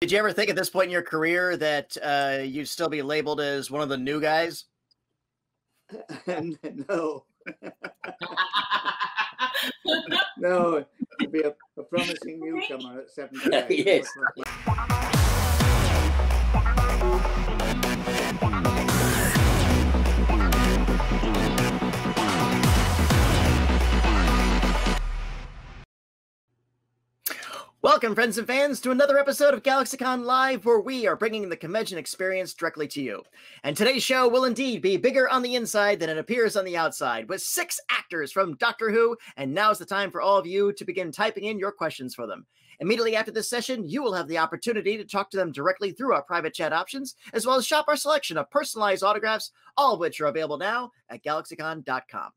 Did you ever think at this point in your career that you'd still be labeled as one of the new guys? No. No, to be a promising newcomer at 78. Yes. Welcome, friends and fans, to another episode of GalaxyCon Live, where we are bringing the convention experience directly to you. And today's show will indeed be bigger on the inside than it appears on the outside, with 6 actors from Doctor Who, and now's the time for all of you to begin typing in your questions for them. Immediately after this session, you will have the opportunity to talk to them directly through our private chat options, as well as shop our selection of personalized autographs, all of which are available now at GalaxyCon.com.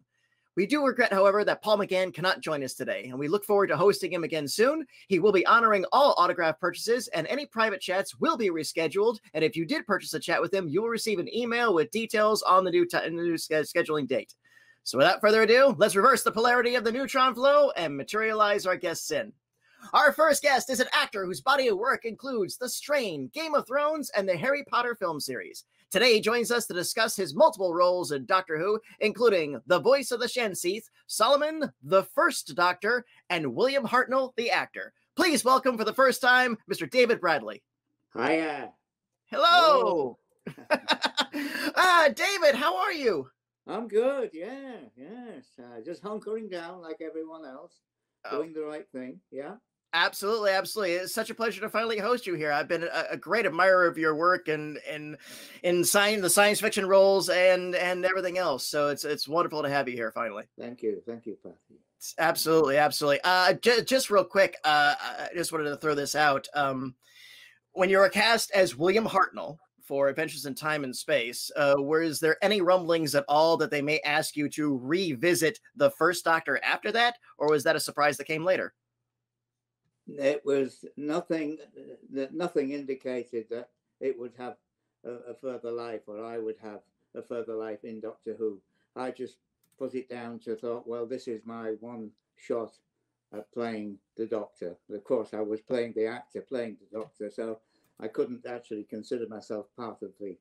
We do regret, however, that Paul McGann cannot join us today, and we look forward to hosting him again soon. He will be honoring all autograph purchases, and any private chats will be rescheduled. And if you did purchase a chat with him, you will receive an email with details on the new scheduling date. So without further ado, let's reverse the polarity of the neutron flow and materialize our guests in. Our first guest is an actor whose body of work includes The Strain, Game of Thrones, and the Harry Potter film series. Today, he joins us to discuss his multiple roles in Doctor Who, including the voice of the Shenseath, Solomon, the First Doctor, and William Hartnell, the actor. Please welcome for the first time, Mr. David Bradley. Hiya. Hello. David, how are you? I'm good, yes. Just hunkering down like everyone else, doing the right thing, yeah. Absolutely, absolutely. It's such a pleasure to finally host you here. I've been a great admirer of your work and in the science fiction roles and everything else. So it's wonderful to have you here finally. Thank you, Patty. Absolutely. Just real quick, I just wanted to throw this out. When you were cast as William Hartnell for Adventures in Time and Space, was there any rumblings at all that they may ask you to revisit the First Doctor after that, or was that a surprise that came later? It was nothing indicated that it would have a further life, or I would have a further life in Doctor Who. I just put it down to thought, well, this is my one shot at playing the Doctor. Of course, I was playing the actor playing the Doctor, so I couldn't actually consider myself part of the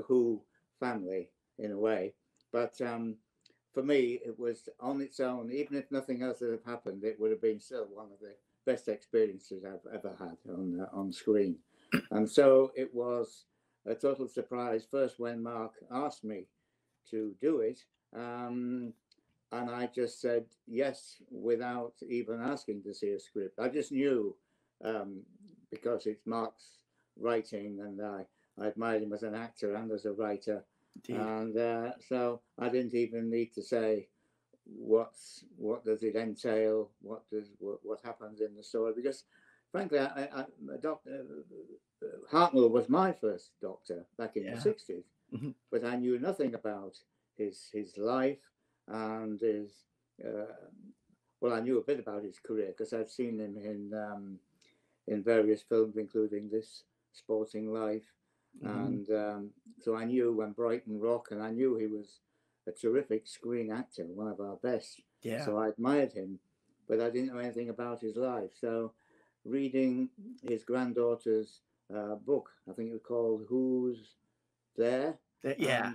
Who family in a way. But for me, it was on its own. Even if nothing else had happened, it would have been still one of the best experiences I've ever had on screen. And so it was a total surprise first when Mark asked me to do it, and I just said yes without even asking to see a script. I just knew, because it's Mark's writing, and I admired him as an actor and as a writer. Indeed. And so I didn't even need to say what does it entail, what happens in the story, because frankly Hartnell was my first Doctor back in the 60s. Mm-hmm. But I knew nothing about his life and his I knew a bit about his career because I've seen him in various films, including This Sporting Life. Mm-hmm. And so I knew when Brighton Rock, and I knew he was a terrific screen actor, one of our best. Yeah. So I admired him, but I didn't know anything about his life. So reading his granddaughter's book, I think it was called Who's There? Yeah.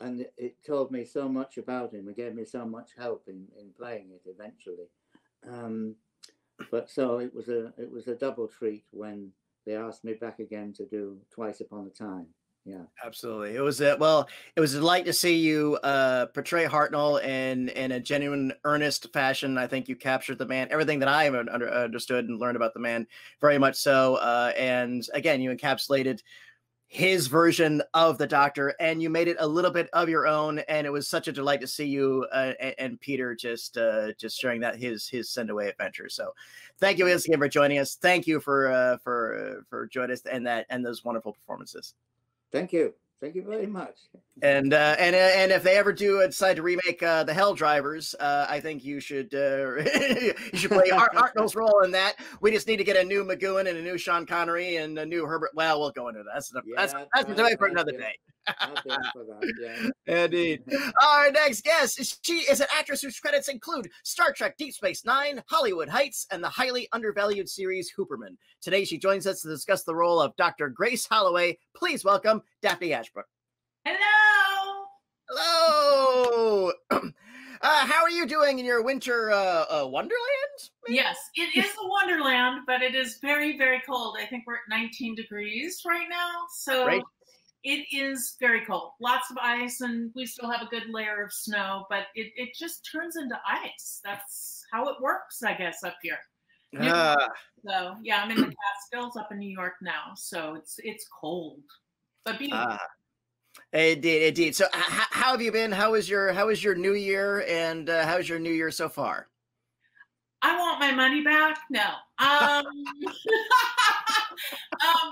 And it told me so much about him. It gave me so much help in playing it eventually. But so it was a double treat when they asked me back again to do Twice Upon a Time. Yeah, absolutely. It was a delight to see you portray Hartnell in a genuine, earnest fashion. I think you captured the man, everything that I understood and learned about the man, very much so. And again, you encapsulated his version of the Doctor, and you made it a little bit of your own. And it was such a delight to see you and Peter just sharing that his send away adventure. So, thank you once again for joining us. Thank you for joining us and those wonderful performances. Thank you very much. And if they ever do decide to remake the Hell Drivers, I think you should play Hartnell's role in that. We just need to get a new McGowan and a new Sean Connery and a new Herbert. Well, we'll go into that. That's a debate for another day. Thanks for that. Yeah. Indeed. Our next guest, she is an actress whose credits include Star Trek Deep Space Nine, Hollywood Heights, and the highly undervalued series Hooperman. Today, she joins us to discuss the role of Dr. Grace Holloway. Please welcome Daphne Ashbrook. Hello. Hello. How are you doing in your winter wonderland? Maybe? Yes, it is a wonderland, but it is very, very cold. I think we're at 19 degrees right now. So Great. It is very cold. Lots of ice, and we still have a good layer of snow, but it just turns into ice. That's how it works, I guess, up here. So yeah, I'm in the Catskills up in New York now, so it's cold, but beautiful. Indeed. So how have you been? How was your new year, and how's your new year so far? I want my money back. No.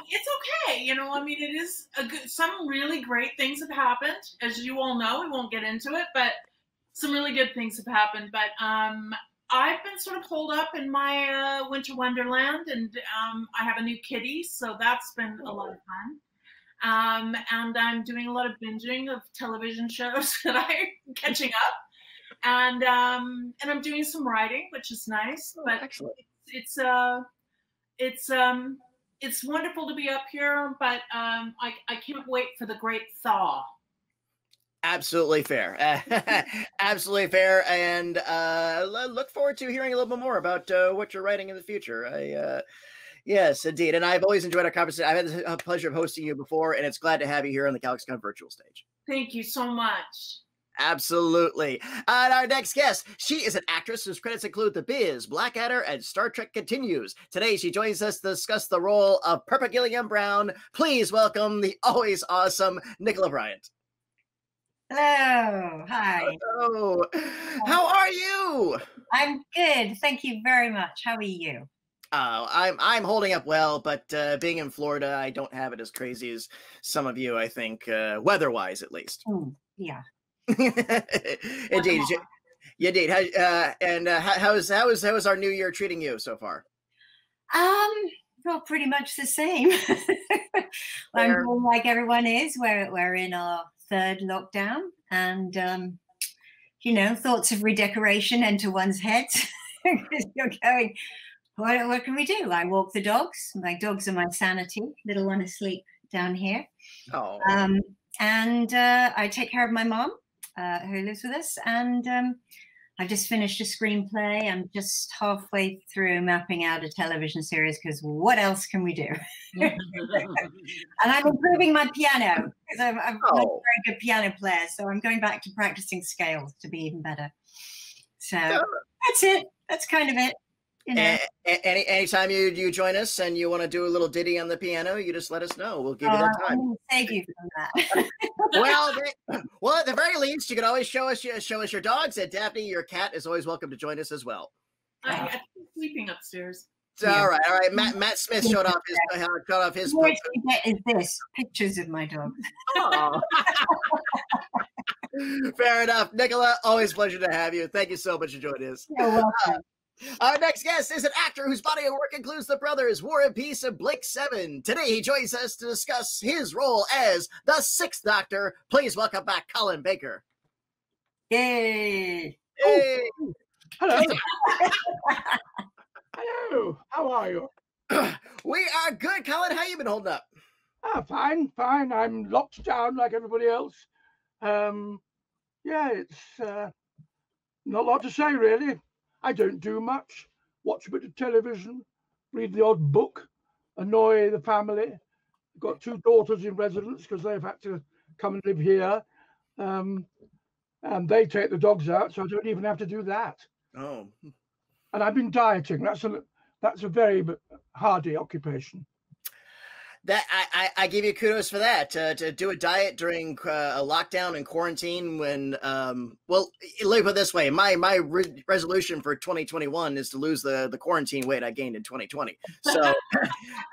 It's okay. You know, I mean, it is some really great things have happened, as you all know. We won't get into it, but some really good things have happened. But I've been sort of holed up in my winter wonderland, and I have a new kitty, so that's been a lot of fun. And I'm doing a lot of binging of television shows that I'm catching up. And I'm doing some writing, which is nice. But excellent. It's wonderful to be up here, but I can't wait for the great thaw. Absolutely fair. Absolutely fair. And look forward to hearing a little bit more about what you're writing in the future. Yes, indeed. And I've always enjoyed our conversation. I've had the pleasure of hosting you before, and it's glad to have you here on the GalaxyCon virtual stage. Thank you so much. Absolutely. And our next guest, she is an actress whose credits include The Biz, Blackadder, and Star Trek Continues. Today, she joins us to discuss the role of Purple Gilliam Brown. Please welcome the always awesome Nicola Bryant. Hello. Hi. Hello. How are you? I'm good. Thank you very much. How are you? I'm holding up well, but being in Florida, I don't have it as crazy as some of you, I think, weather-wise at least. Yeah. Indeed. Indeed. How is our new year treating you so far? Well, pretty much the same. I'm doing like everyone is. We're in our third lockdown, and thoughts of redecoration enter one's head. You're going, what can we do? I walk the dogs. My dogs are my sanity. Little one asleep down here. Oh. And I take care of my mom, who lives with us, and I've just finished a screenplay. I'm just halfway through mapping out a television series, because what else can we do? And I'm improving my piano, because I'm not a very good piano player, so I'm going back to practicing scales to be even better. So that's it. That's kind of it. Anytime you join us and you want to do a little ditty on the piano, you just let us know. We'll give you that time. I'm going to save you from that. well, at the very least, you can always show us your dogs. And Daphne, your cat, is always welcome to join us as well. I'm sleeping upstairs. All right. Matt Smith showed off his. What you get is this pictures of my dog. Oh. Fair enough, Nicola. Always a pleasure to have you. Thank you so much for joining us. You're welcome. Our next guest is an actor whose body of work includes The Brothers, War and Peace, and Blake 7. Today, he joins us to discuss his role as the Sixth Doctor. Please welcome back Colin Baker. Yay! Hey! Hello. Hello. How are you? We are good, Colin. How you been holding up? Fine. I'm locked down like everybody else. It's not a lot to say, really. I don't do much. Watch a bit of television, read the odd book, annoy the family. I've got 2 daughters in residence because they've had to come and live here. And they take the dogs out, so I don't even have to do that. Oh. And I've been dieting. That's a very hardy occupation. That I give you kudos for that. To do a diet during a lockdown and quarantine when well, let me put it this way, my resolution for 2021 is to lose the quarantine weight I gained in 2020. So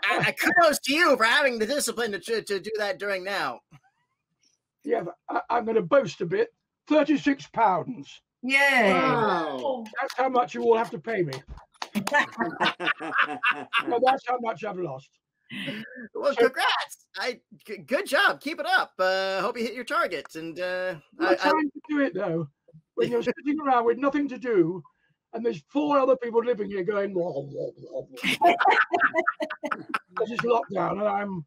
I kudos to you for having the discipline to do that during now. Yeah, I'm going to boast a bit. 36 pounds. Yay! Wow. That's how much you all have to pay me. No, that's how much I've lost. Well, So- congrats! Good job. Keep it up. Hope you hit your target. And What time to do it though? When you're sitting around with nothing to do, and there's 4 other people living here going, wah, wah, wah, wah. Because it's lockdown, and I'm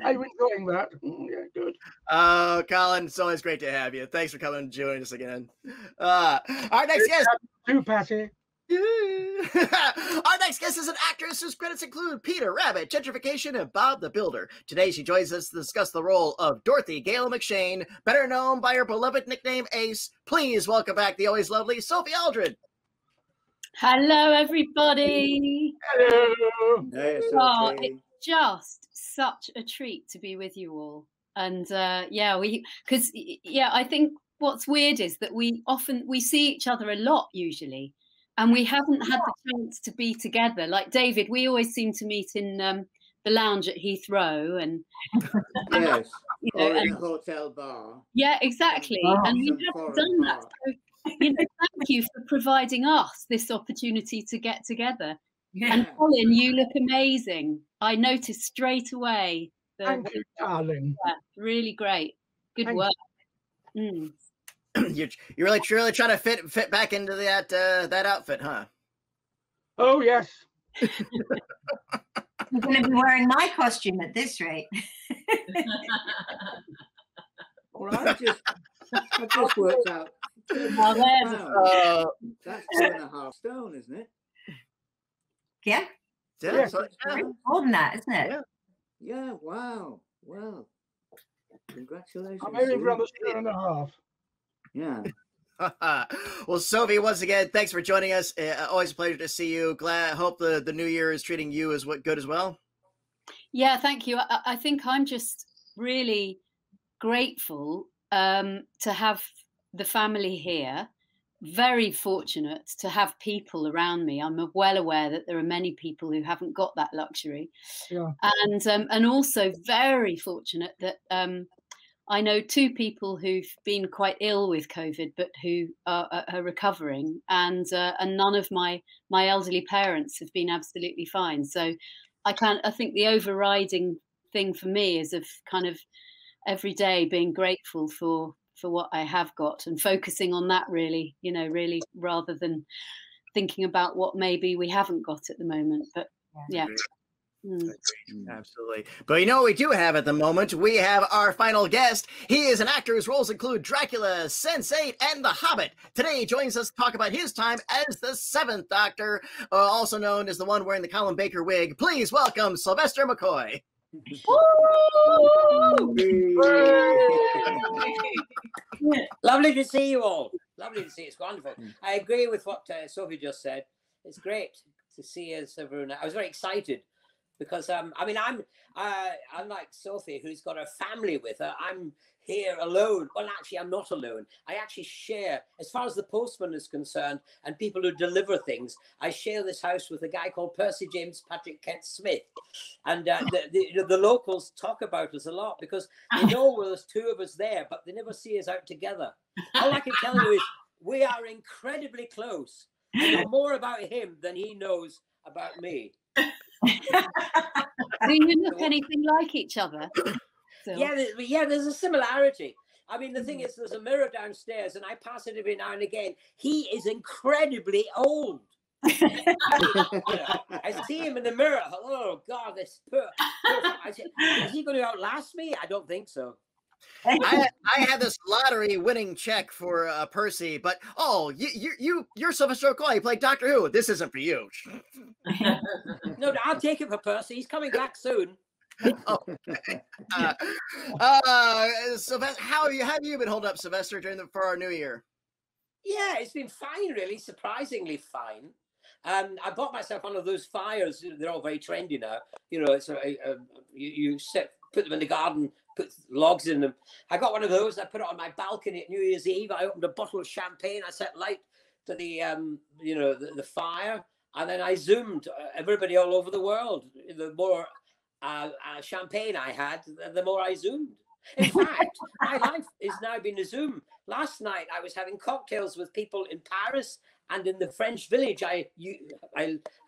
enjoying that. Yeah, good. Colin, it's always great to have you. Thanks for coming and joining us again. Our next guest. Too, Patty. Our next guest is an actress whose credits include Peter Rabbit, Gentrification, and Bob the Builder. Today, she joins us to discuss the role of Dorothy Gale McShane, better known by her beloved nickname Ace. Please welcome back the always lovely Sophie Aldred. Hello, everybody. Hello. Hey, Oh, Sophie. it's just such a treat to be with you all. And I think what's weird is that we see each other a lot usually, and we haven't had the chance to be together. Like David, we always seem to meet in the lounge at Heathrow, and Yes, you know, or in and, a hotel bar. yeah, exactly. Oh, And we some haven't foreign done that. bar. So, thank you for providing us this opportunity to get together. And Yeah. Colin, you look amazing. I noticed straight away. Thank you, darling. Really great. Good Thank work. Mm. You're really trying to fit back into that outfit, huh? Oh, yes. I'm going to be wearing my costume at this rate. Well, I just worked out. Well, there's a- Wow, that's 2.5 stone, isn't it? Yeah, Yeah, Yeah. so- yeah. more than that, isn't it? Yeah. Yeah. Wow. Well, congratulations. I'm aiming for you. almost 2.5. Yeah. Well, Sophie, once again, thanks for joining us. Always a pleasure to see you. Hope the new year is treating you as good as well. Yeah, thank you. I think I'm just really grateful to have the family here. Very fortunate to have people around me. I'm well aware that there are many people who haven't got that luxury. Yeah. And also very fortunate that I know 2 people who've been quite ill with COVID, but who are recovering, and none of my elderly parents have been absolutely fine. So I think the overriding thing for me is of kind of every day being grateful for what I have got and focusing on that really, really rather than thinking about what maybe we haven't got at the moment. But yeah. Mm. Absolutely. But you know what we do have at the moment? We have our final guest. He is an actor whose roles include Dracula, Sense8, and The Hobbit. Today he joins us to talk about his time as the 7th Doctor, also known as the one wearing the Colin Baker wig. Please welcome Sylvester McCoy. Lovely to see you all. Lovely to see you. It's wonderful. I agree with what Sophie just said. It's great to see us, everyone. I was very excited because I'm unlike Sophie, who's got a family with her. I'm here alone. Well, actually, I'm not alone. I actually share, as far as the postman is concerned and people who deliver things, I share this house with a guy called Percy James Patrick Kent Smith. And the locals talk about us a lot because they know there's 2 of us there, but they never see us out together. All I can tell you is we are incredibly close. I know more about him than he knows about me. Do you look anything like each other? Phil? Yeah, there's a similarity. I mean, the thing is, there's a mirror downstairs, and I pass it every now and again. He is incredibly old. I see him in the mirror. Oh God, this poor. I said, is he going to outlast me? I don't think so. I had this lottery winning check for Percy, but you're Sylvester McCoy. You played Doctor Who. This isn't for you. No, I'll take it for Percy. He's coming back soon. Sylvester, how have you been holding up, Sylvester, for our new year? Yeah, it's been fine, really, surprisingly fine. I bought myself one of those fires. They're all very trendy now. You know, it's put them in the garden, put logs in them. I got one of those. I put it on my balcony at New Year's Eve. I opened a bottle of champagne. I set light to the the fire, and then I zoomed everybody all over the world. The more champagne I had, the more I zoomed. In fact, my life is now been a Zoom. Last night I was having cocktails with people in Paris and in the French village I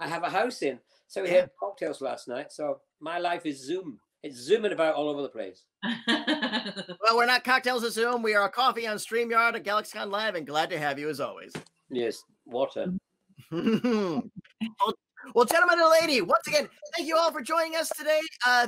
have a house in. So we had cocktails last night. So my life is Zoom. It's zooming about all over the place. Well, we're not Cocktails of Zoom. We are Coffee on StreamYard at GalaxyCon Live, and glad to have you as always. Yes, water. Well, gentlemen and lady, once again, thank you all for joining us today.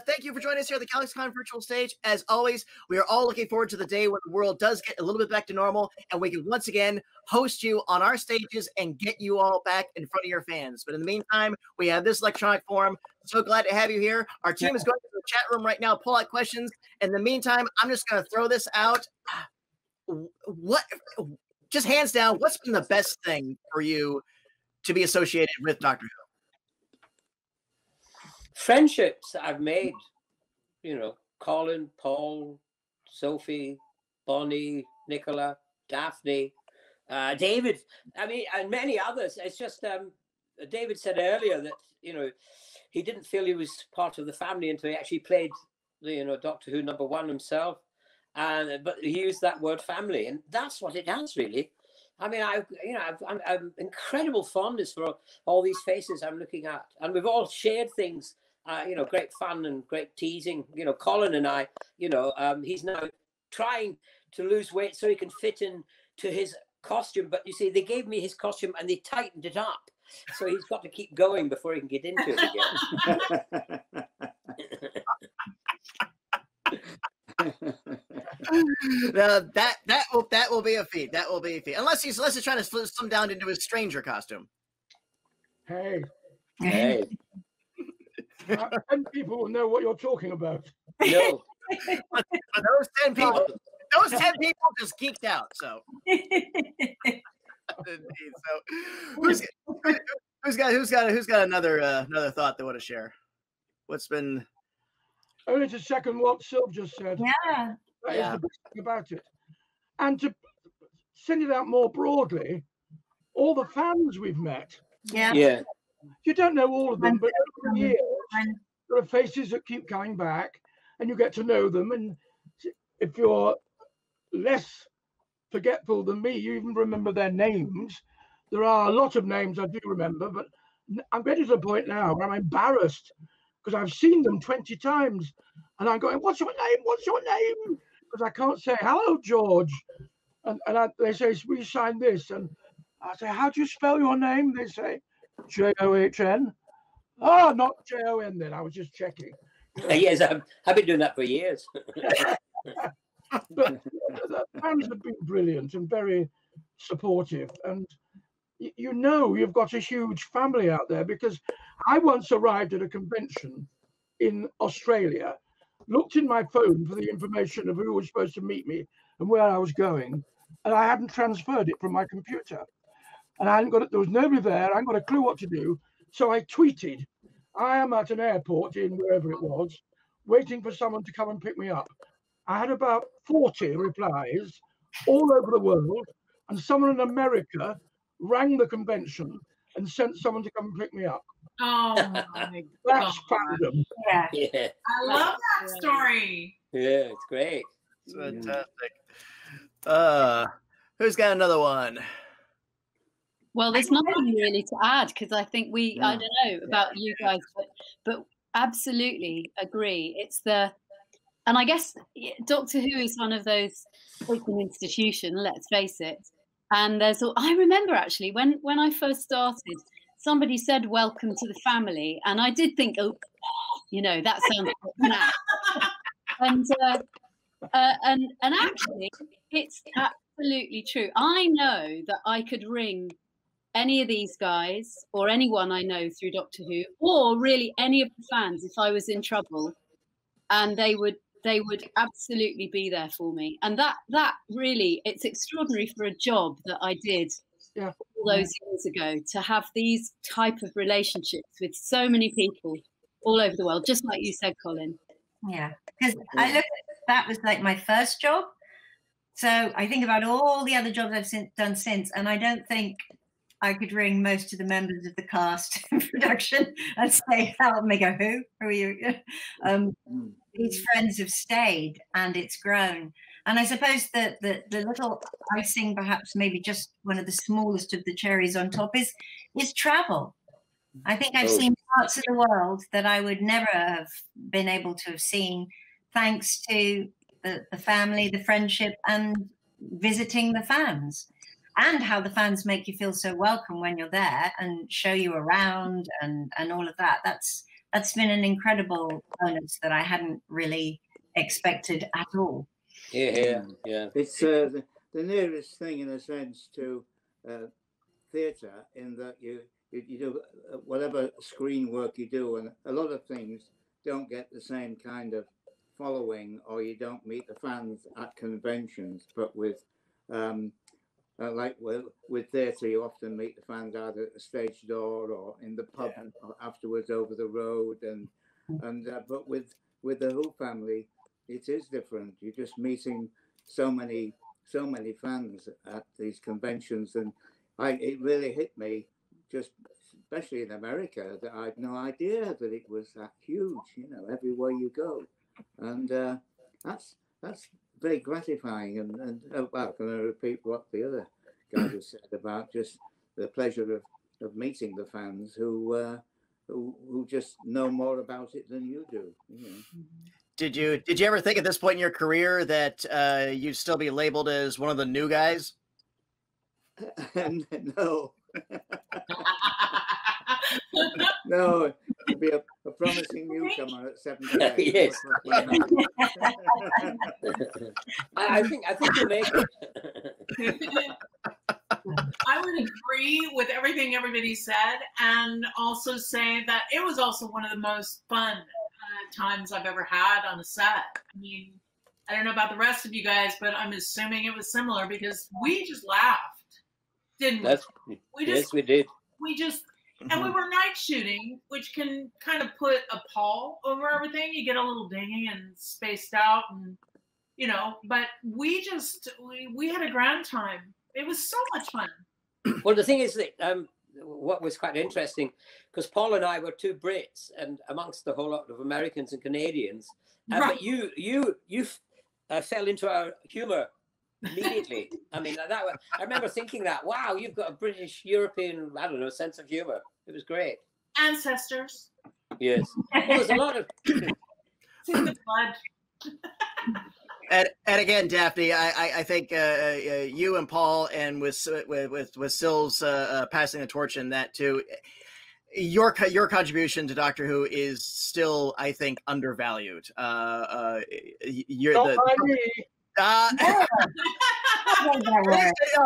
Thank you for joining us here at the GalaxyCon virtual stage. As always, we are all looking forward to the day when the world does get a little bit back to normal, and we can once again host you on our stages and get you all back in front of your fans. But in the meantime, we have this electronic forum. So glad to have you here. Our team is going to the chat room right now, pull out questions. In the meantime, I'm just going to throw this out. Just hands down, what's been the best thing for you to be associated with Doctor Who? Friendships I've made, you know, Colin, Paul, Sophie, Bonnie, Nicola, Daphne, David, I mean, and many others. It's just, David said earlier that, you know, he didn't feel he was part of the family until he actually played, you know, Doctor Who #1 himself. But he used that word family, and that's what it has, really. I mean, I've incredible fondness for all these faces I'm looking at, and we've all shared things, you know, great fun and great teasing. You know, Colin and I, you know, he's now trying to lose weight so he can fit in to his costume. But you see, they gave me his costume and they tightened it up, so he's got to keep going before he can get into it again. That will be a feat. That will be a feat. Unless he's trying to slim down into his stranger costume. Hey. 10 people will know what you're talking about. No. Those 10 people just geeked out. So, who's got another thought they want to share? What's been? Only to second what Sylv just said. Yeah. That is the best thing about it. And to send it out more broadly, all the fans we've met. Yeah. You don't know all of them, but over the years, there are faces that keep coming back, and you get to know them. And if you're less forgetful than me, you even remember their names. There are a lot of names I do remember, but I'm getting to the point now where I'm embarrassed because I've seen them 20 times, and I'm going, "What's your name? What's your name?" Because I can't say, "Hello, George," and they say, "We signed this," and I say, "How do you spell your name?" They say, John. Oh, not Jon. Then I was just checking. Yes, I've been doing that for years. But the fans have been brilliant and very supportive, and you know you've got a huge family out there, because I once arrived at a convention in Australia, looked in my phone for the information of who was supposed to meet me and where I was going, and I hadn't transferred it from my computer. And I hadn't got it, there was nobody there, I hadn't got a clue what to do. So I tweeted, "I am at an airport in wherever it was, waiting for someone to come and pick me up." I had about 40 replies all over the world, and someone in America rang the convention and sent someone to come and pick me up. Oh my That's God. fandom. Yeah. Yeah. I love that story. Yeah, it's great. It's fantastic. Who's got another one? Well, there's nothing really to add, because I think I don't know about you guys, but absolutely agree. It's and I guess Doctor Who is one of those open institutions, let's face it. And I remember actually when I first started, somebody said, "Welcome to the family." And I did think, oh, you know, that sounds mad. And actually, it's absolutely true. I know that I could ring any of these guys or anyone I know through Doctor Who, or really any of the fans if I was in trouble, and they would absolutely be there for me. And that really, it's extraordinary for a job that I did all those years ago, to have these type of relationships with so many people all over the world, just like you said, Colin. Yeah, because I look at that was like my first job. So I think about all the other jobs I've done since, and I don't think I could ring most of the members of the cast in production and say, help me, go, who are you? These friends have stayed and it's grown. And I suppose that the little icing, perhaps maybe just one of the smallest of the cherries on top, is travel. I think I've seen parts of the world that I would never have been able to have seen, thanks to the family, the friendship, and visiting the fans, and how the fans make you feel so welcome when you're there and show you around and all of that. That's been an incredible bonus that I hadn't really expected at all. Yeah. It's the nearest thing, in a sense, to theatre, in that you do whatever screen work you do, and a lot of things don't get the same kind of following, or you don't meet the fans at conventions. But with with theatre, you often meet the fans either at the stage door or in the pub or afterwards over the road, but with the Who family, it is different. You're just meeting so many fans at these conventions, and it really hit me, just especially in America, that I had no idea that it was that huge. You know, everywhere you go, and that's very gratifying. And well, I'm going to repeat what the other guys have said about just the pleasure of meeting the fans who just know more about it than you do. You know. Did you ever think at this point in your career that you'd still be labeled as one of the new guys? No. No, it'd be a promising newcomer at 78. Yes. I think you make it. I would agree with everything everybody said, and also say that it was also one of the most fun times I've ever had on a set. I mean, I don't know about the rest of you guys, but I'm assuming it was similar, because we just laughed, didn't we? Yes, we did. We just, and we were night shooting, which can kind of put a pall over everything. You get a little dingy and spaced out, and you know, but we had a grand time. It was so much fun. Well, the thing is that what was quite interesting, because Paul and I were two Brits, and amongst the whole lot of Americans and Canadians, Right. but you fell into our humour immediately. I mean, I remember thinking that, wow, you've got a British European, I don't know, sense of humour. It was great. Ancestors. Yes. Well, there's a lot of. It's in the blood. And again, Daphne, I think you and Paul, and with Sills passing the torch in that too, your contribution to Doctor Who is still, I think, undervalued. You're Not the. by me.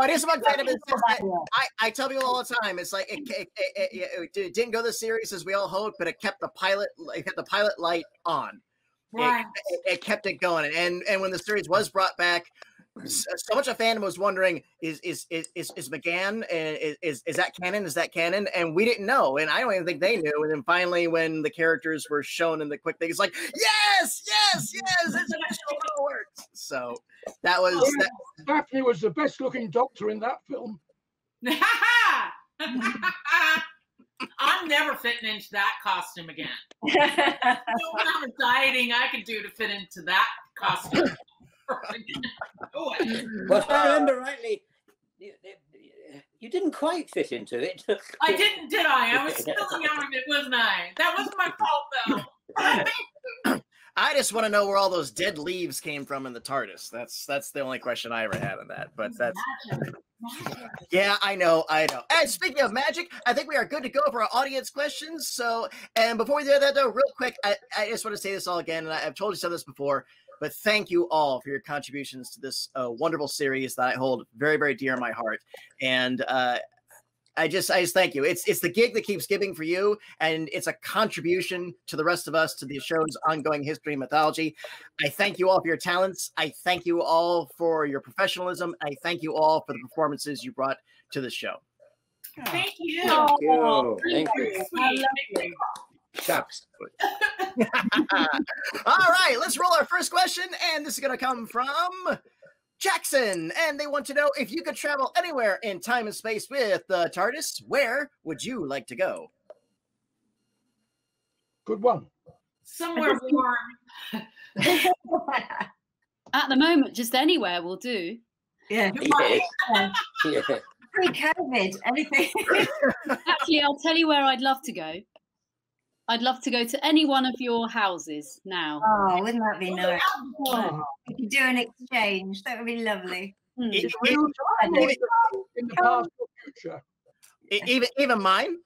It is about Venom. I tell people all the time, it's like it didn't go the series as we all hoped, but it kept the pilot light on. Right. It kept it going, and when the series was brought back, so much of fandom was wondering, is McGann, is that canon? Is that canon? And we didn't know, and I don't even think they knew. And then finally, when the characters were shown in the quick thing, it's like, yes, it's all works. So that was. Daphne was the best looking Doctor in that film. I'm never fitting into that costume again. When I was dieting, I could do to fit into that costume. Well, if I remember rightly, you didn't quite fit into it. I didn't, did I? I was spilling out of it, wasn't I? That wasn't my fault, though. I just want to know where all those dead leaves came from in the TARDIS. That's the only question I ever had on that. But that's yeah, I know. And speaking of magic, I think we are good to go for our audience questions. So, and before we do that, though, real quick, I just want to say this all again, and I've told you some of this before, but thank you all for your contributions to this wonderful series that I hold very, very dear in my heart. And I just thank you. It's the gig that keeps giving for you, and it's a contribution to the rest of us, to the show's ongoing history and mythology. I thank you all for your talents. I thank you all for your professionalism. I thank you all for the performances you brought to the show. Thank you. Thank you. Thank you. Sweet. Shucks. All right, let's roll our first question, and this is going to come from Jackson, and they want to know, if you could travel anywhere in time and space with the TARDIS, where would you like to go? Good one. Somewhere warm. At the moment, just anywhere will do. Yeah. Yes. Yeah. Pre-COVID, anything. Actually, I'll tell you where I'd love to go. I'd love to go to any one of your houses now. Oh, wouldn't that be nice? Ah, We could do an exchange. That would be lovely. Hmm. in real time or in the past or future? Even mine.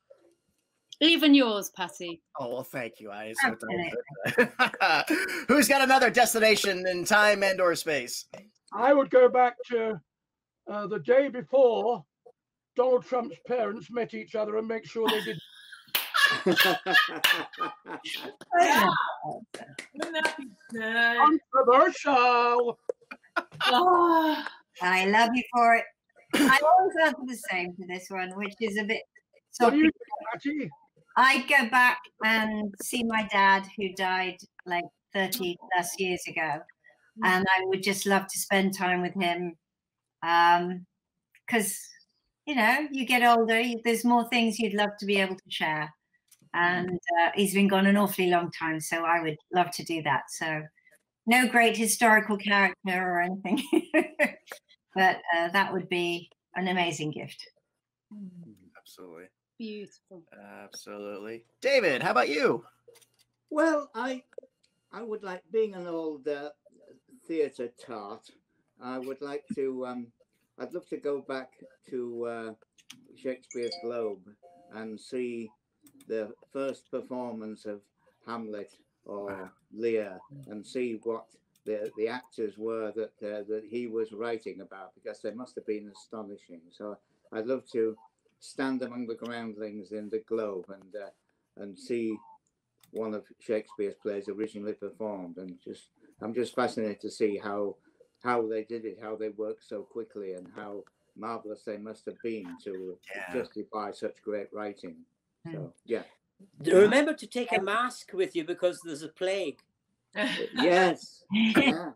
Even yours, Patty. Oh well, thank you. I Absolutely. Who's got another destination in time and/or space? I would go back to the day before Donald Trump's parents met each other and make sure they did. Yeah. Wouldn't that be good? Controversial. Oh, I love you for it. I always answer the same for this one, which is a bit. What do you Sophie. think, Patty? I'd go back and see my dad, who died like 30 plus years ago, and I would just love to spend time with him. Because you know, you get older, there's more things you'd love to be able to share. And he's been gone an awfully long time, so I would love to do that. So no great historical character or anything, but that would be an amazing gift. Absolutely. Beautiful. Absolutely. David, how about you? Well, I would like, being an old theatre tart, I would like to, I'd love to go back to Shakespeare's Globe and see the first performance of Hamlet or Lear and see what the actors were that he was writing about, because they must have been astonishing. So I'd love to stand among the groundlings in the Globe and see one of Shakespeare's plays originally performed, and I'm just fascinated to see how they did it, how they worked so quickly, and how marvelous they must have been to justify such great writing. So yeah. Remember to take a mask with you because there's a plague. Yes. Yeah.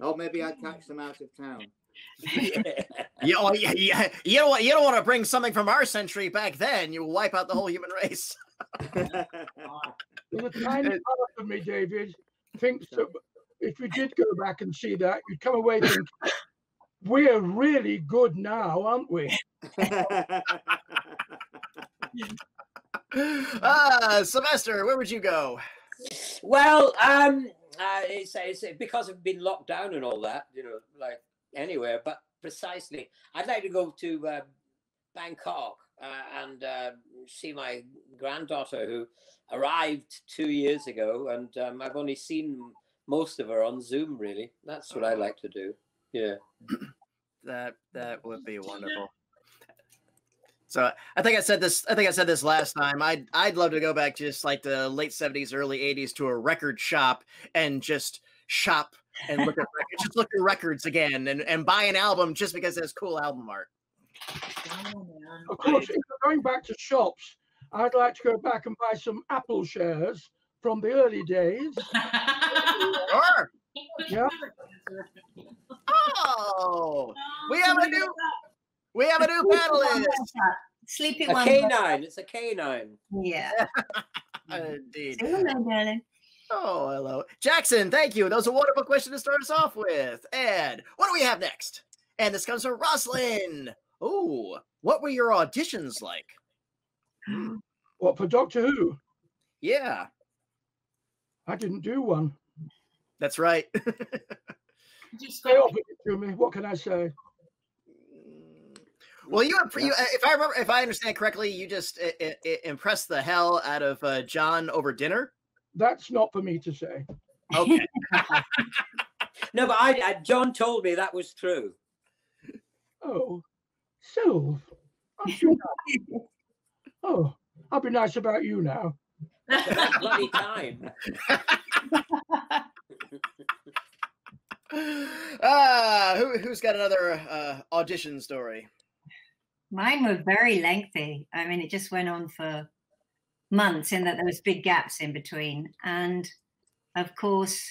Or maybe I'd catch them out of town. You don't want to bring something from our century back then. You will wipe out the whole human race. There's a tiny part of me, David, thinks that if we did go back and see that, you'd come away thinking, we're really good now, aren't we? Sylvester, where would you go? Well, it's because I've been locked down and all that, you know, like anywhere, but precisely, I'd like to go to Bangkok and see my granddaughter, who arrived 2 years ago, and I've only seen most of her on Zoom. Really, that's what I like to do. Yeah, that would be wonderful. So I think I said this last time. I'd love to go back to just like the late 70s, early 80s to a record shop and just shop and look at records, just look at records again and buy an album just because it has cool album art. Of course, if we're going back to shops, I'd like to go back and buy some Apple shares from the early days. Sure. Yeah. Oh, we have a new panelist. Sleepy a one. canine. It's a canine. Yeah. Indeed. Say hello, darling. Oh, hello. Jackson, thank you. That was a wonderful question to start us off with. And what do we have next? And this comes from Rosalind. Oh, what were your auditions like? What, for Doctor Who? Yeah, I didn't do one. that's right. They offered it to me. What can I say? Well, if I understand correctly, you just impressed the hell out of John over dinner. That's not for me to say. Okay. No, but John told me that was true. Oh, Sylv. I'm sure that- Oh, I'll be nice about you now. That bloody time. Who's got another audition story? Mine were very lengthy. I mean, it just went on for months in that there was big gaps in between. And of course,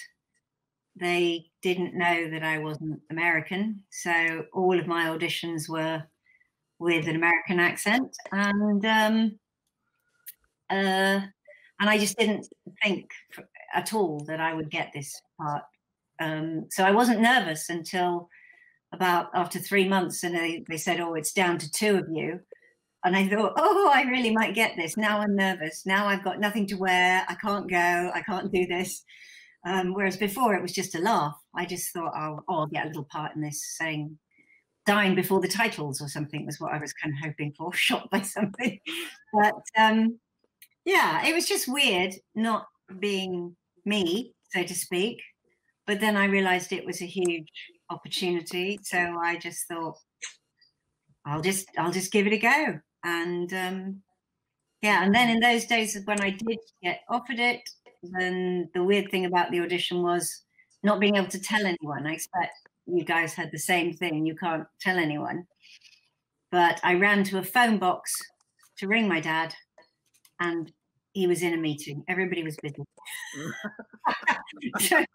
they didn't know that I wasn't American. So all of my auditions were with an American accent. And I just didn't think at all that I would get this part. So I wasn't nervous until about after 3 months, and they said, oh, it's down to 2 of you. And I thought, oh, I really might get this. Now I'm nervous. Now I've got nothing to wear. I can't go. I can't do this. Whereas before it was just a laugh. I just thought, oh, I'll get a little part in this, saying dying before the titles or something was what I was kind of hoping for, shot by something. But yeah, it was just weird not being me, so to speak. But then I realized it was a huge opportunity. So I just thought, I'll just give it a go. And yeah, and then in those days when I did get offered it, then the weird thing about the audition was not being able to tell anyone. I expect you guys had the same thing. You can't tell anyone. But I ran to a phone box to ring my dad, and he was in a meeting. Everybody was busy. So,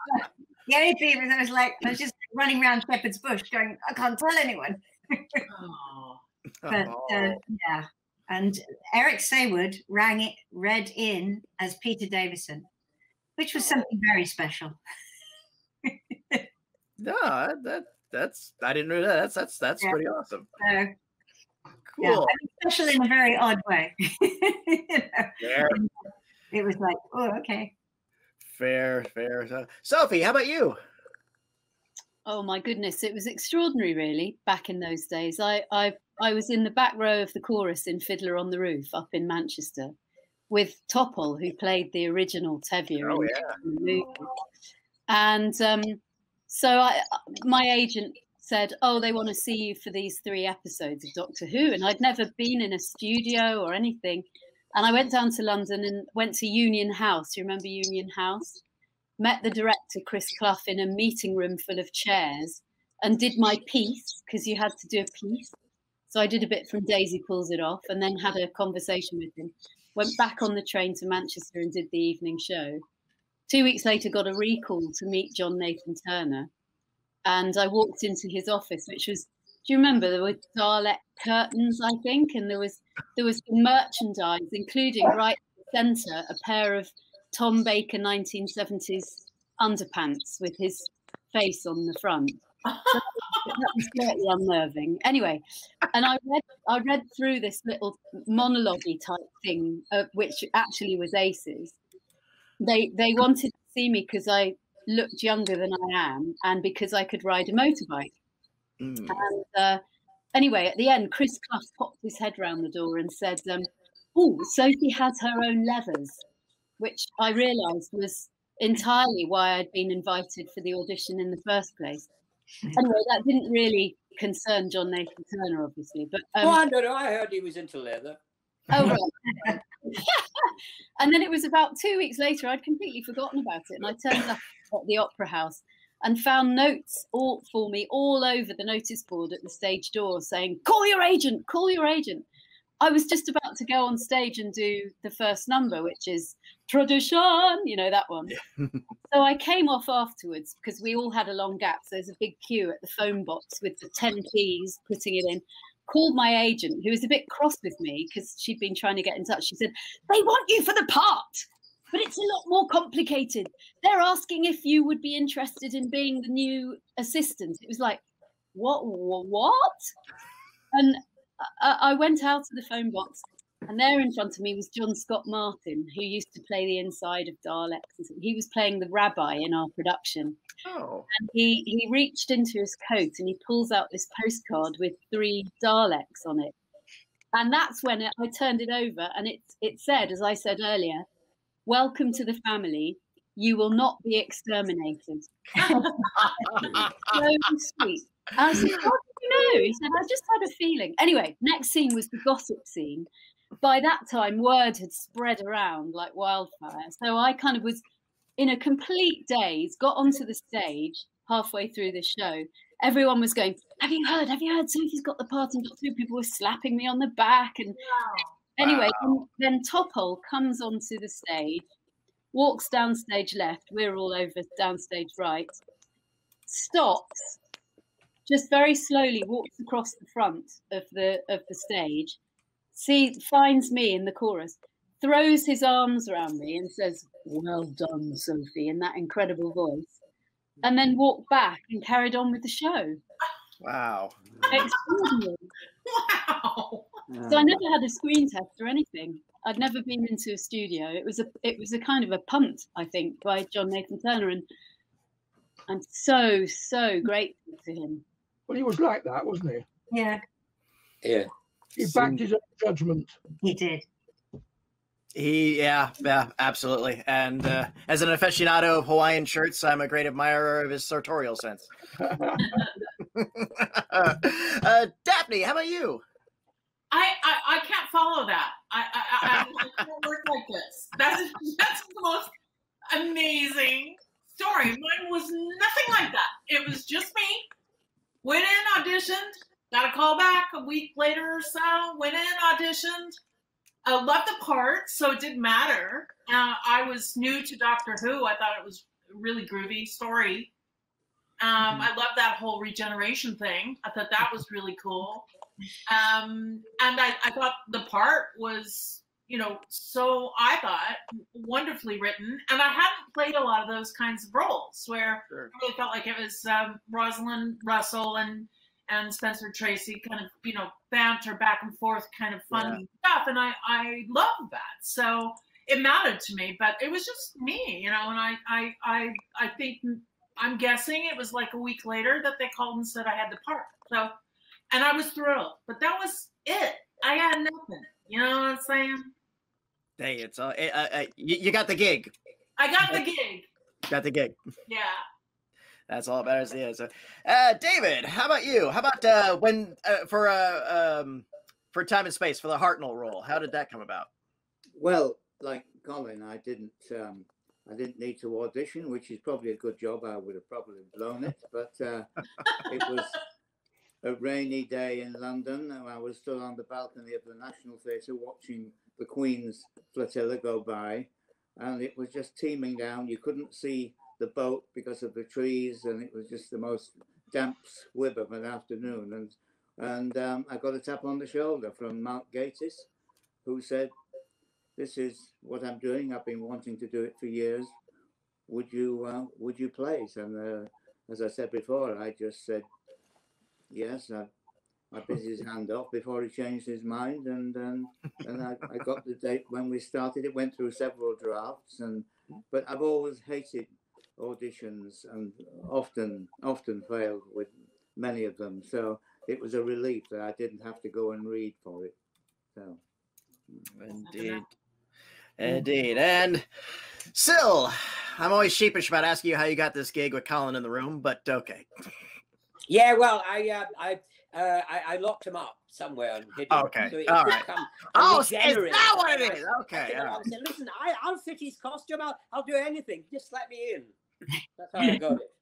the only thing was I was just running around Shepherd's Bush going, I can't tell anyone. But yeah. And Eric Saywood read in as Peter Davison, which was something very special. No, that's I didn't know that. That's yeah. Pretty awesome. So, cool. Yeah, I mean, special in a very odd way. Fair. It was like, oh, okay. Fair. Sophie, how about you? Oh my goodness, it was extraordinary, really. Back in those days, I was in the back row of the chorus in Fiddler on the Roof up in Manchester with Topol, who played the original Tevye in the movie. And so my agent said, oh, they want to see you for these 3 episodes of Doctor Who. And I'd never been in a studio or anything. And I went down to London and went to Union House. You remember Union House? Met the director, Chris Clough, in a meeting room full of chairs and did my piece, because you had to do a piece. So I did a bit from Daisy Pulls It Off and then had a conversation with him. Went back on the train to Manchester and did the evening show. 2 weeks later, got a recall to meet John Nathan Turner. And I walked into his office, which was, do you remember, there were Dalek curtains, I think, and there was merchandise, including right in the centre, a pair of Tom Baker 1970s underpants with his face on the front. So that was slightly unnerving. Anyway, and I read through this little monologue-y type thing, which actually was Aces. They wanted to see me because I looked younger than I am, and because I could ride a motorbike. And anyway, at the end, Chris Clough popped his head round the door and said, "Oh, Sophie has her own leathers," which I realised was entirely why I'd been invited for the audition in the first place. Anyway, that didn't really concern John Nathan Turner, obviously. But I don't know. I heard he was into leather. Oh, right. And then it was about 2 weeks later, I'd completely forgotten about it. And I turned up at the Opera House and found notes for me all over the notice board at the stage door saying, "Call your agent, call your agent." I was just about to go on stage and do the first number, which is Tradition, you know, that one. So I came off afterwards because we all had a long gap. So there's a big queue at the phone box with the 10 keys, putting it in. Called my agent, who was a bit cross with me because she'd been trying to get in touch. She said, "They want you for the part, but it's a lot more complicated. They're asking if you would be interested in being the new assistant." It was like, what? And I went out to the phone box, and there in front of me was John Scott Martin, who used to play the inside of Daleks. He was playing the rabbi in our production. Oh. And he reached into his coat and he pulls out this postcard with 3 Daleks on it. And that's when I turned it over, and it said, as I said earlier, "Welcome to the family. You will not be exterminated." So sweet. And I said, "How did you know?" He said, "I just had a feeling." Anyway, next scene was the gossip scene. By that time, word had spread around like wildfire. So I kind of was in a complete daze, got onto the stage halfway through the show. Everyone was going, "Have you heard? Have you heard? Sophie's got the part in Doctor Who." People were slapping me on the back. And anyway, then Topol comes onto the stage, walks downstage left. We're all over downstage right. Stops, just very slowly walks across the front of the stage, finds me in the chorus, throws his arms around me and says, "Well done, Sophie," in that incredible voice. and then walked back and carried on with the show. Wow. Extraordinary. Wow. So I never had a screen test or anything. I'd never been into a studio. It was a kind of a punt, I think, by John Nathan Turner, and I'm so grateful to him. Well, he was like that, wasn't he? Yeah, Yeah. He backed his own judgment. he did. Yeah, absolutely. And as an aficionado of Hawaiian shirts, I'm a great admirer of his sartorial sense. Daphne, how about you? I can't follow that. I can't work like this. That's the most amazing story. Mine was nothing like that. It was just me. Went in, auditioned, got a call back a week later or so. Went in, auditioned. I loved the part, so it didn't matter. I was new to Doctor Who. I thought it was a really groovy story. I loved that whole regeneration thing. I thought that was really cool. And I thought the part was, so I thought wonderfully written. And I hadn't played a lot of those kinds of roles where I really felt like it was Rosalind Russell and Spencer Tracy kind of, banter back and forth kind of fun stuff. And I loved that. So it mattered to me, but it was just me, and I think, I'm guessing it was like a week later that they called and said I had the part. So, and I was thrilled, but that was it. I had nothing. You know what I'm saying? Hey, it's you got the gig. I got the gig. Got the gig. Yeah. That's all that matters. Yeah. So, David, how about you? How about for Time and Space for the Hartnell role? How did that come about? Well, like Colin, I didn't need to audition, which is probably a good job. I would have probably blown it, but it was a rainy day in London, and I was still on the balcony of the National Theatre watching the Queen's flotilla go by, and it was just teeming down. You couldn't see the boat because of the trees, and it was just the most damp squib of an afternoon. And I got a tap on the shoulder from Mark Gatiss, who said, "This is what I'm doing. I've been wanting to do it for years. Would you please?" And as I said before, I just said yes. I bit his hand off before he changed his mind, and I got the date when we started. It went through several drafts, but I've always hated auditions and often failed with many of them. So it was a relief that I didn't have to go and read for it. So Indeed. And Sil, I'm always sheepish about asking you how you got this gig with Colin in the room, but okay. Yeah, well, I locked him up somewhere and hid him. Okay, So all right. Is that what it is? Okay. I said, listen, I'll fit his costume. I'll do anything. Just let me in. That's how I got it.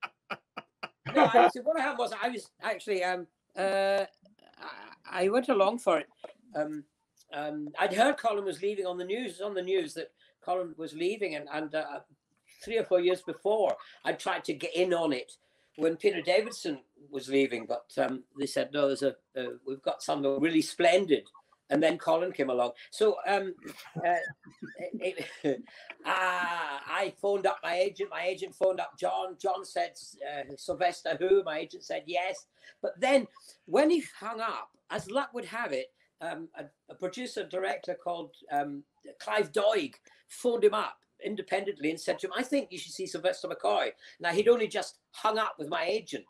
No, what happened was I was actually I went along for it. I'd heard Colin was leaving on the news. On the news that Colin was leaving, and 3 or 4 years before, I tried to get in on it when Peter Davidson was leaving, but they said no. We've got something really splendid, and then Colin came along. So I phoned up my agent. My agent phoned up John. John said Sylvester Who. My agent said yes. But then when he hung up, as luck would have it, a producer director called Clive Doig phoned him up independently and said to him, "I think you should see Sylvester McCoy." Now, he'd only just hung up with my agent,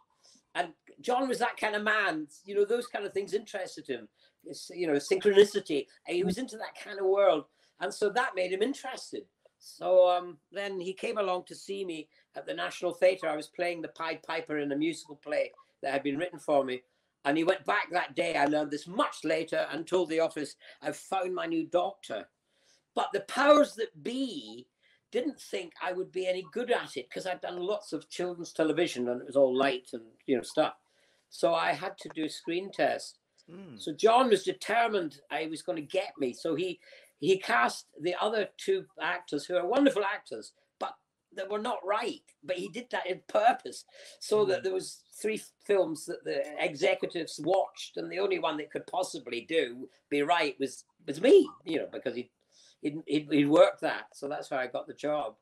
and John was that kind of man. Those kind of things interested him. It's, synchronicity. He was into that kind of world, and so that made him interested. So then he came along to see me at the National Theatre. I was playing the Pied Piper in a musical play that had been written for me. And he went back that day, I learned this much later, and told the office, "I've found my new doctor." But the powers that be didn't think I would be any good at it, because I'd done lots of children's television and it was all light and stuff. So I had to do a screen test. So John was determined I was going to get me. So he cast the other 2 actors, who are wonderful actors, but they were not right. But he did that in purpose, so that there was 3 films that the executives watched, and the only one that could possibly be right was me, because he'd worked that. So that's how I got the job.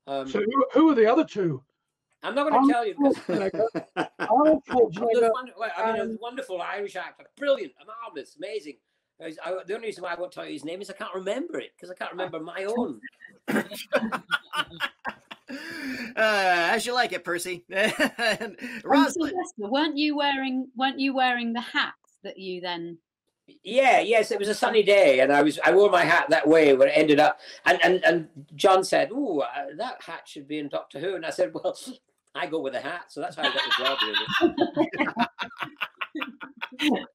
So who were the other 2? I'm not going to tell you because I'm fortunate it that, was a wonderful Irish actor, brilliant, marvelous, amazing. The only reason why I won't tell you his name is I can't remember it because I can't remember my own. As you like it, Percy. And Rosalind. Sylvester, weren't you wearing the hat that you then? Yeah, yes, it was a sunny day, and I wore my hat that way where it ended up. And John said, "Oh, that hat should be in Doctor Who," and I said, "Well, I go with a hat, so that's how I got the job." Really.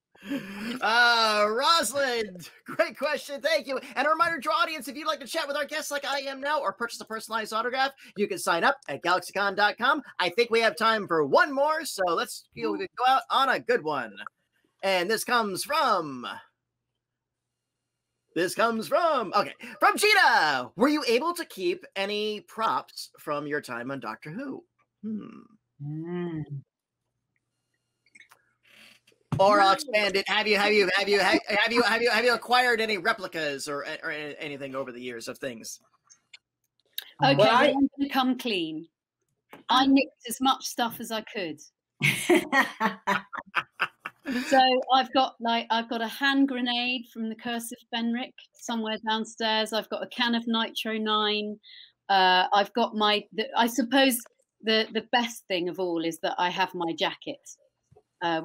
Rosalind, great question. Thank you. And a reminder to our audience, if you'd like to chat with our guests like I am now or purchase a personalized autograph, you can sign up at galaxycon.com. I think we have time for one more, so let's go out on a good one. And this comes from from Cheetah. Were you able to keep any props from your time on Doctor Who? Or I'll expand it. Have you acquired any replicas or anything over the years of things? Okay, well, I'm going to come clean. I nicked as much stuff as I could. So I've got a hand grenade from the Curse of Fenric somewhere downstairs. I've got a can of Nitro 9. I've got I suppose the best thing of all is that I have my jacket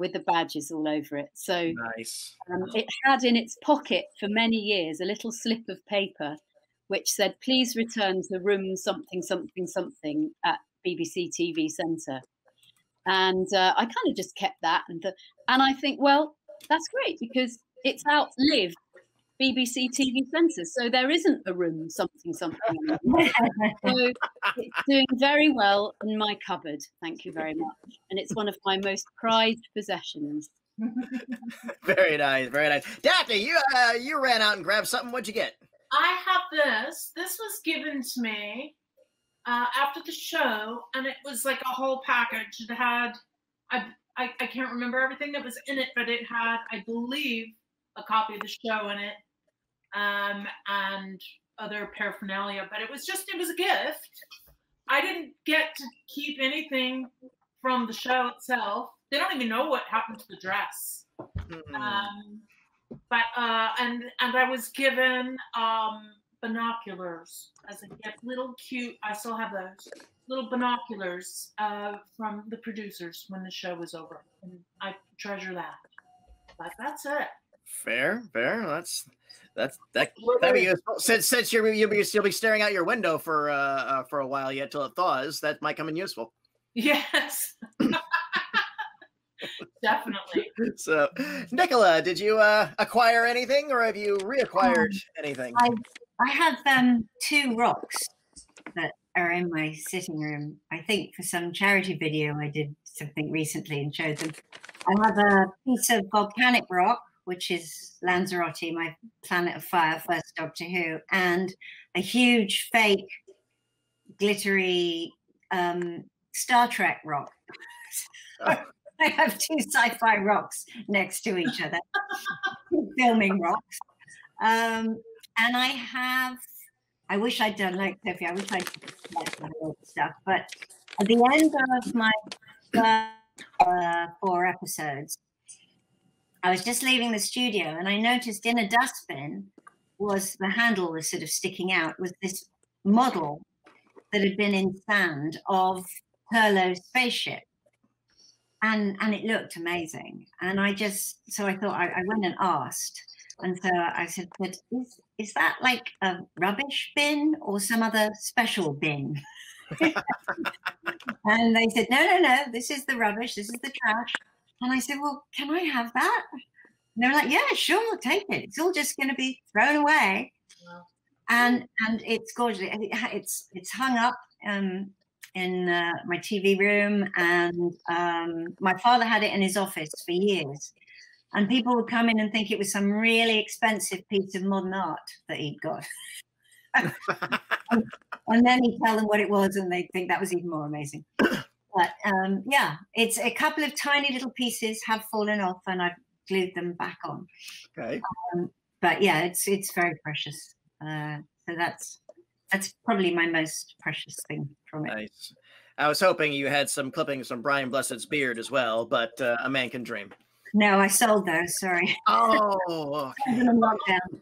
with the badges all over it. So nice. It had in its pocket for many years a little slip of paper which said, "Please return to room something something something at BBC TV Centre." And I kind of just kept that, and I think, well, that's great because it's outlived BBC TV Centre, so there isn't a room something something. So it's doing very well in my cupboard. Thank you very much, and it's one of my most prized possessions. Very nice, very nice. Daphne, you ran out and grabbed something. What'd you get? I have this. This was given to me after the show, and it was like a whole package. It had, I can't remember everything that was in it, but it had, I believe, a copy of the show in it, and other paraphernalia. But it was a gift. I didn't get to keep anything from the show itself. They don't even know what happened to the dress. But I was given binoculars as a gift, little cute. I still have those little binoculars from the producers when the show was over, and I treasure that. But that's it. Fair. That'd be useful. Since you'll be staring out your window for a while yet till it thaws, that might come in useful. Yes. Definitely. So, Nicola, did you acquire anything, or have you reacquired anything? I have 2 rocks that are in my sitting room. I think for some charity video I did something recently and showed them. I have a piece of volcanic rock, which is Lanzarote, my Planet of Fire, first Doctor Who, and a huge fake glittery Star Trek rock. I have 2 sci-fi rocks next to each other, filming rocks. And I wish I'd done like Sophie, I wish I'd done stuff, but at the end of my 4 episodes, I was just leaving the studio and I noticed in a dustbin the handle was sort of sticking out, was this model that had been in sand of Turlough's spaceship. And it looked amazing. And I thought I went and asked. And so I said, but is that like a rubbish bin or some other special bin? And they said, no, this is the rubbish, this is the trash. And I said, well, can I have that? And they were like, yeah, sure, take it. It's all just going to be thrown away. Wow. And it's gorgeous. It's hung up in my TV room, and my father had it in his office for years. And people would come in and think it was some really expensive piece of modern art that he'd got. And then he'd tell them what it was, and they'd think that was even more amazing. But yeah, it's a couple of tiny little pieces have fallen off, and I've glued them back on. Okay. But yeah, it's very precious. So that's probably my most precious thing from it. Nice. I was hoping you had some clippings from Brian Blessed's beard as well, but a man can dream. No, I sold those. Sorry. Oh, okay. In lockdown.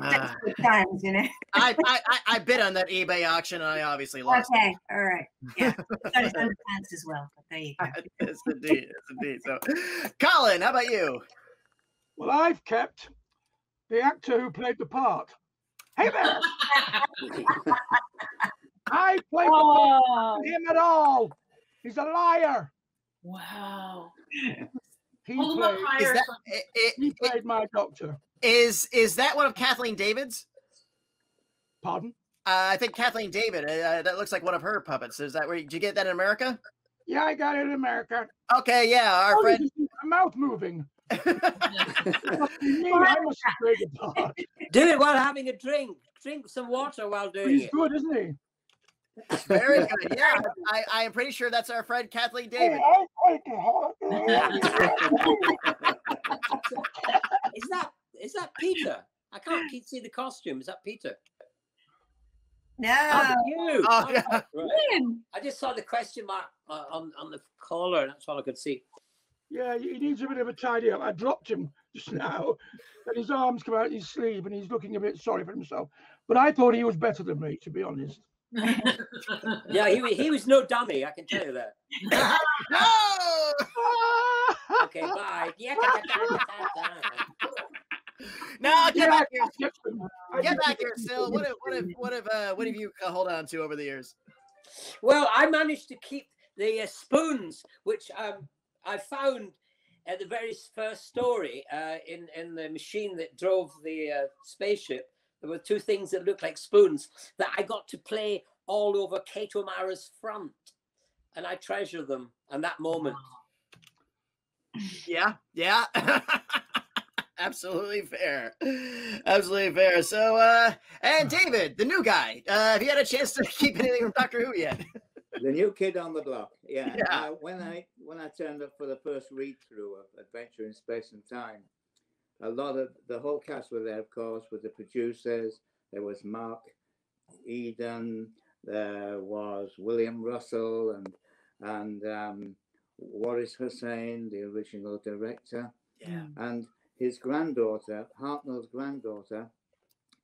Desperate times, you know. I bid on that eBay auction and I obviously lost. Okay, all right. Yeah, got his underpants as well. But there you go. Yes, indeed. Yes, indeed. So, Colin, how about you? Well, I've kept the actor who played the part. Hey there! I played the part with him at all. He's a liar. Wow. He Hold him up played, higher. he played my doctor. Is that one of Kathleen David's? Pardon? I think Kathleen David. That looks like one of her puppets. Is that where did you get that in America? Yeah, I got it in America. Okay, yeah, our friend. This is my mouth moving. Me, I must have played the part. Do it while having a drink. Drink some water while doing He's it. good, isn't he? Very good. Yeah, I am pretty sure that's our friend Kathleen David. Oh, I played the part. Is that Peter? I can't see the costume. Is that Peter? No. Oh, you. Oh, yeah. Right. I just saw the question mark on the collar. That's all I could see. Yeah, he needs a bit of a tidy up. I dropped him just now, and his arms come out his sleeve, and he's looking a bit sorry for himself. But I thought he was better than me, to be honest. Yeah, he was no dummy. I can tell you that. No! Okay, bye. Yeah. No, get Yeah, back here. I Get did- back here, Sil. What have you hold on to over the years? Well, I managed to keep the spoons, which I found at the very first story in the machine that drove the spaceship. There were two things that looked like spoons that I got to play all over Kate O'Mara's front, and I treasure them and that moment. Yeah. Absolutely fair. Absolutely fair. So, and David, the new guy, have you had a chance to keep anything from Doctor Who yet? The new kid on the block. Yeah. Yeah. When I turned up for the first read through of Adventure in Space and Time, a lot of the whole cast were there, of course, with the producers. There was Mark Eden, there was William Russell, and Waris Hussain, the original director. Yeah. And his granddaughter, Hartnell's granddaughter,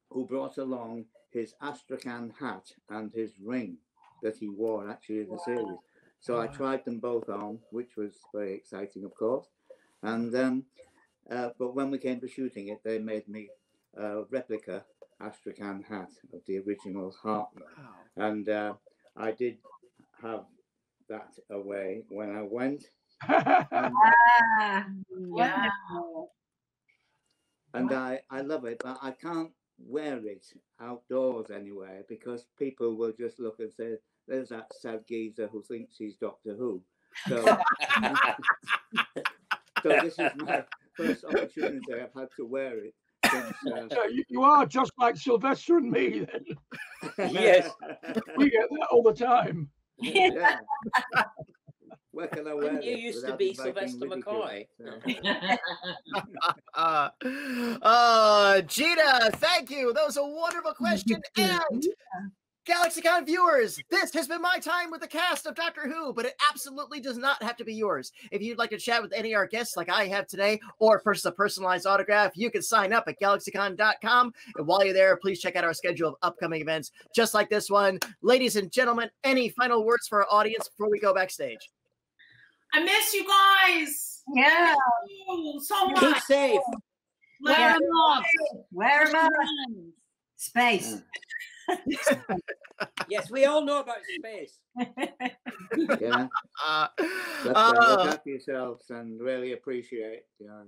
who brought along his Astrakhan hat and his ring that he wore actually in the series. So I tried them both on, which was very exciting, of course. And but when we came to shooting it, they made me a replica Astrakhan hat of the original Hartnell. And I did have that away when I went. Ah, Yeah. wonderful. And I love it, but I can't wear it outdoors anywhere because people will just look and say, there's that sad geezer who thinks he's Doctor Who. So, so this is my first opportunity I've had to wear it. Since, So you are just like Sylvester and me, then. Yes. We get that all the time. Yeah. Where can I wear Didn't you it used to without be inviting Sylvester ridicule? McCoy? Gina, thank you. That was a wonderful question. And GalaxyCon viewers, this has been my time with the cast of Doctor Who, but it absolutely does not have to be yours. If you'd like to chat with any of our guests like I have today, or purchase a personalized autograph, you can sign up at GalaxyCon.com. And while you're there, please check out our schedule of upcoming events just like this one. Ladies and gentlemen, any final words for our audience before we go backstage? I miss you guys. Yeah. Oh, so Keep much. safe. Yeah. Love Where am I? Space. Yes, we all know about space. Yeah. Look after yourselves and really appreciate your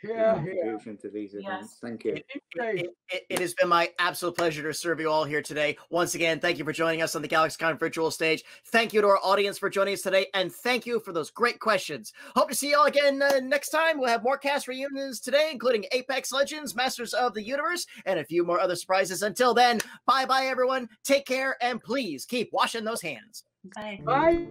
Yeah, contribution to these events. Thank you. It has been my absolute pleasure to serve you all here today. Once again, thank you for joining us on the GalaxyCon virtual stage. Thank you to our audience for joining us today, and thank you for those great questions. Hope to see you all again next time. We'll have more cast reunions today, including Apex Legends, Masters of the Universe, and a few more other surprises. Until then, bye-bye, everyone. Take care, and please keep washing those hands. Bye. Bye.